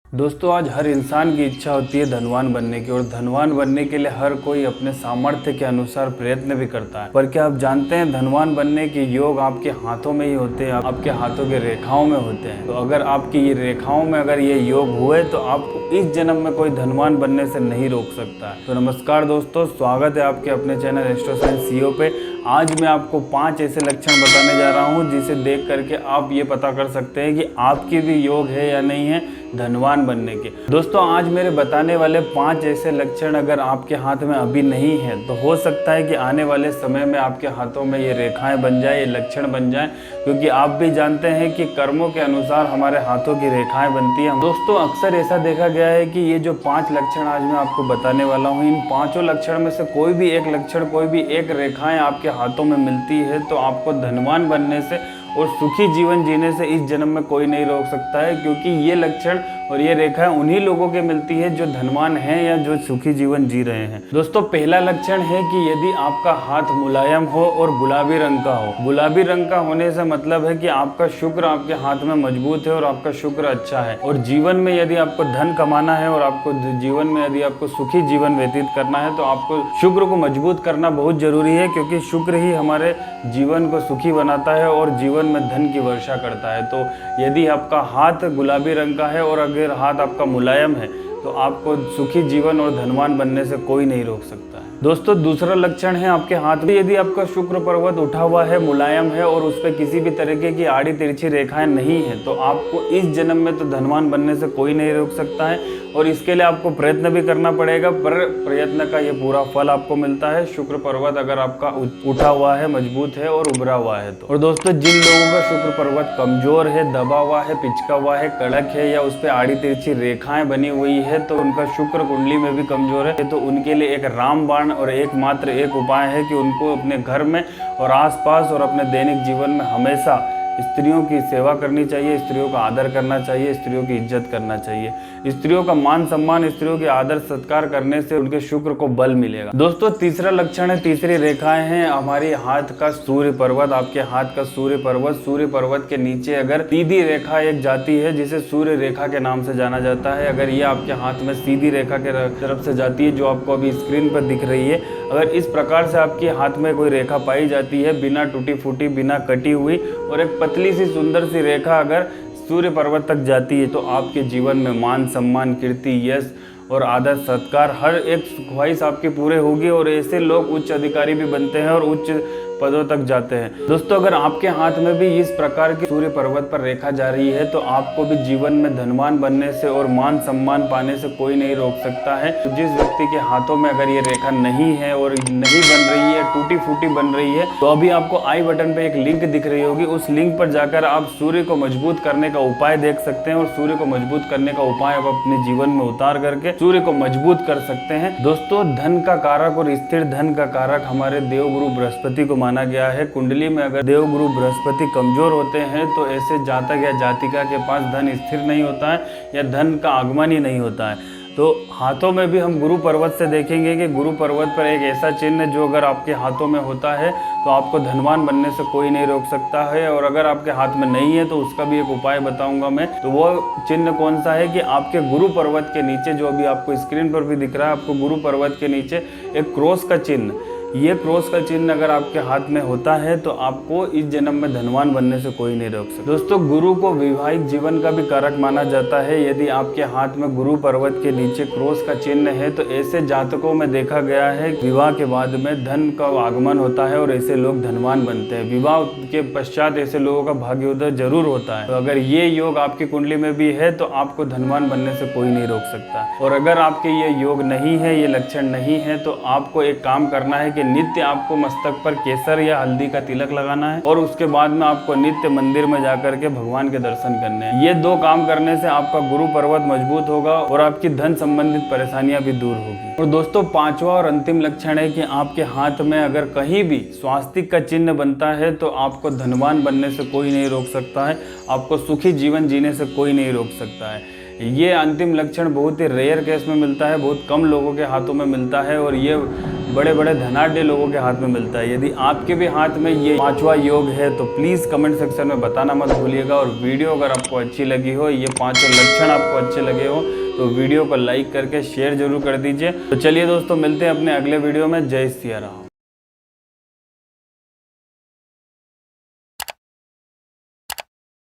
दोस्तों, आज हर इंसान की इच्छा होती है धनवान बनने की, और धनवान बनने के लिए हर कोई अपने सामर्थ्य के अनुसार प्रयत्न भी करता है। पर क्या आप जानते हैं धनवान बनने के योग आपके हाथों में ही होते हैं, आपके हाथों के रेखाओं में होते हैं। तो अगर आपकी ये रेखाओं में अगर ये योग हुए तो आपको इस जन्म में कोई धनवान बनने से नहीं रोक सकता है। तो नमस्कार दोस्तों, स्वागत है आपके अपने चैनल एस्ट्रो साइंस सीईओ पे। आज मैं आपको 5 ऐसे लक्षण बताने जा रहा हूँ जिसे देख करके आप ये पता कर सकते हैं कि आपके भी योग है या नहीं है धनवान बनने के। दोस्तों, आज मेरे बताने वाले 5 ऐसे लक्षण अगर आपके हाथ में अभी नहीं है तो हो सकता है कि आने वाले समय में आपके हाथों में ये रेखाएं बन जाए, ये लक्षण बन जाए, क्योंकि आप भी जानते हैं कि कर्मों के अनुसार हमारे हाथों की रेखाएं बनती हैं। दोस्तों, अक्सर ऐसा देखा गया है कि ये जो 5 लक्षण आज मैं आपको बताने वाला हूँ, इन 5 लक्षण में से कोई भी एक लक्षण, कोई भी एक रेखाएं आपके हाथों में मिलती है तो आपको धनवान बनने से और सुखी जीवन जीने से इस जन्म में कोई नहीं रोक सकता है। क्योंकि ये लक्षण और ये रेखाएं उन्हीं लोगों के मिलती है जो धनवान हैं या जो सुखी जीवन जी रहे हैं। दोस्तों, पहला लक्षण है कि यदि आपका हाथ मुलायम हो और गुलाबी रंग का हो। गुलाबी रंग का होने से मतलब है कि आपका शुक्र आपके हाथ में मजबूत है और आपका शुक्र अच्छा है। और जीवन में यदि आपको धन कमाना है और आपको जीवन में यदि आपको सुखी जीवन व्यतीत करना है तो आपको शुक्र को मजबूत करना बहुत जरूरी है, क्योंकि शुक्र ही हमारे जीवन को सुखी बनाता है और जीवन में धन की वर्षा करता है। तो यदि आपका हाथ गुलाबी रंग का है और अगर हाथ आपका मुलायम है तो आपको सुखी जीवन और धनवान बनने से कोई नहीं रोक सकता है। दोस्तों, दूसरा लक्षण है आपके हाथ में यदि आपका शुक्र पर्वत उठा हुआ है, मुलायम है और उस पर किसी भी तरीके की आड़ी तिरछी रेखाएं नहीं है तो आपको इस जन्म में तो धनवान बनने से कोई नहीं रोक सकता है। और इसके लिए आपको प्रयत्न भी करना पड़ेगा, पर प्रयत्न का ये पूरा फल आपको मिलता है शुक्र पर्वत अगर आपका उठा हुआ है, मजबूत है और उभरा हुआ है तो। और दोस्तों, जिन लोगों का शुक्र पर्वत कमजोर है, दबा हुआ है, पिचका हुआ है, कड़क है या उस पर आड़ी तिरछी रेखाएं बनी हुई है तो उनका शुक्र कुंडली में भी कमजोर है, तो उनके लिए एक रामबाण और एकमात्र एक उपाय है कि उनको अपने घर में और आसपास और अपने दैनिक जीवन में हमेशा स्त्रियों की सेवा करनी चाहिए, स्त्रियों का आदर करना चाहिए, स्त्रियों की इज्जत करना चाहिए। स्त्रियों का मान सम्मान, स्त्रियों के आदर सत्कार करने से उनके शुक्र को बल मिलेगा। दोस्तों, तीसरा लक्षण है, तीसरी रेखाएं हैं हमारी हाथ का सूर्य पर्वत। आपके हाथ का सूर्य पर्वत के नीचे अगर सीधी रेखा एक जाती है जिसे सूर्य रेखा के नाम से जाना जाता है, अगर ये आपके हाथ में सीधी रेखा के तरफ से जाती है जो आपको अभी स्क्रीन पर दिख रही है, अगर इस प्रकार से आपके हाथ में कोई रेखा पाई जाती है बिना टूटी फूटी, बिना कटी हुई, और एक पतली सी सुंदर सी रेखा अगर सूर्य पर्वत तक जाती है तो आपके जीवन में मान सम्मान, कीर्ति, यश और आदर सत्कार हर एक ख्वाहिश आपकी पूरे होगी और ऐसे लोग उच्च अधिकारी भी बनते हैं और उच्च पदों तक जाते हैं। दोस्तों, अगर आपके हाथ में भी इस प्रकार की सूर्य पर्वत पर रेखा जा रही है तो आपको भी जीवन में धनवान बनने से और मान सम्मान पाने से कोई नहीं रोक सकता है। तो जिस व्यक्ति के हाथों में अगर ये रेखा नहीं है और नहीं बन रही है, टूटी फूटी बन रही है, तो अभी आपको आई बटन पे एक लिंक दिख रही होगी, उस लिंक पर जाकर आप सूर्य को मजबूत करने का उपाय देख सकते हैं और सूर्य को मजबूत करने का उपाय आप अपने जीवन में उतार करके सूर्य को मजबूत कर सकते हैं। दोस्तों, धन का कारक और स्थिर धन का कारक हमारे देवगुरु बृहस्पति को माना गया है। कुंडली में अगर देवगुरु बृहस्पति कमजोर होते हैं तो ऐसे जातक या जातिका के पास धन स्थिर नहीं होता है या धन का आगमन ही नहीं होता है। तो हाथों में भी हम गुरु पर्वत से देखेंगे कि गुरु पर्वत पर एक ऐसा चिन्ह जो अगर आपके हाथों में होता है तो आपको धनवान बनने से कोई नहीं रोक सकता है। और अगर आपके हाथ में नहीं है तो उसका भी एक उपाय बताऊंगा मैं। तो वो चिन्ह कौन सा है कि आपके गुरु पर्वत के नीचे, जो अभी आपको स्क्रीन पर भी दिख रहा है, आपको गुरु पर्वत के नीचे एक क्रॉस का चिन्ह, ये क्रॉस का चिन्ह अगर आपके हाथ में होता है तो आपको इस जन्म में धनवान बनने से कोई नहीं रोक सकता। दोस्तों, गुरु को वैवाहिक जीवन का भी कारक माना जाता है। यदि आपके हाथ में गुरु पर्वत के नीचे क्रॉस का चिन्ह है तो ऐसे जातकों में देखा गया है विवाह के बाद में धन का आगमन होता है और ऐसे लोग धनवान बनते हैं। विवाह के पश्चात ऐसे लोगों का भाग्योदय जरूर होता है। तो अगर ये योग आपकी कुंडली में भी है तो आपको धनवान बनने से कोई नहीं रोक सकता। और अगर आपके ये योग नहीं है, ये लक्षण नहीं है, तो आपको एक काम करना है कि नित्य आपको मस्तक पर केसर या हल्दी का तिलक लगाना है और उसके बाद में आपको नित्य मंदिर में जाकर के भगवान के दर्शन करने हैं। ये 2 काम करने से आपका गुरु पर्वत मजबूत होगा और आपकी धन संबंधित परेशानियां भी दूर होगी। और दोस्तों, 5वां और अंतिम लक्षण है कि आपके हाथ में अगर कहीं भी स्वास्तिक का चिन्ह बनता है तो आपको धनवान बनने से कोई नहीं रोक सकता है, आपको सुखी जीवन जीने से कोई नहीं रोक सकता है। ये अंतिम लक्षण बहुत ही रेयर केस में मिलता है, बहुत कम लोगों के हाथों में मिलता है और ये बड़े बड़े धनाढ्य लोगों के हाथ में मिलता है। यदि आपके भी हाथ में ये 5वां योग है तो प्लीज़ कमेंट सेक्शन में बताना मत भूलिएगा। और वीडियो अगर आपको अच्छी लगी हो, ये 5 लक्षण आपको अच्छे लगे हो तो वीडियो को लाइक करके शेयर जरूर कर दीजिए। तो चलिए दोस्तों, मिलते हैं अपने अगले वीडियो में। जय सिया राम।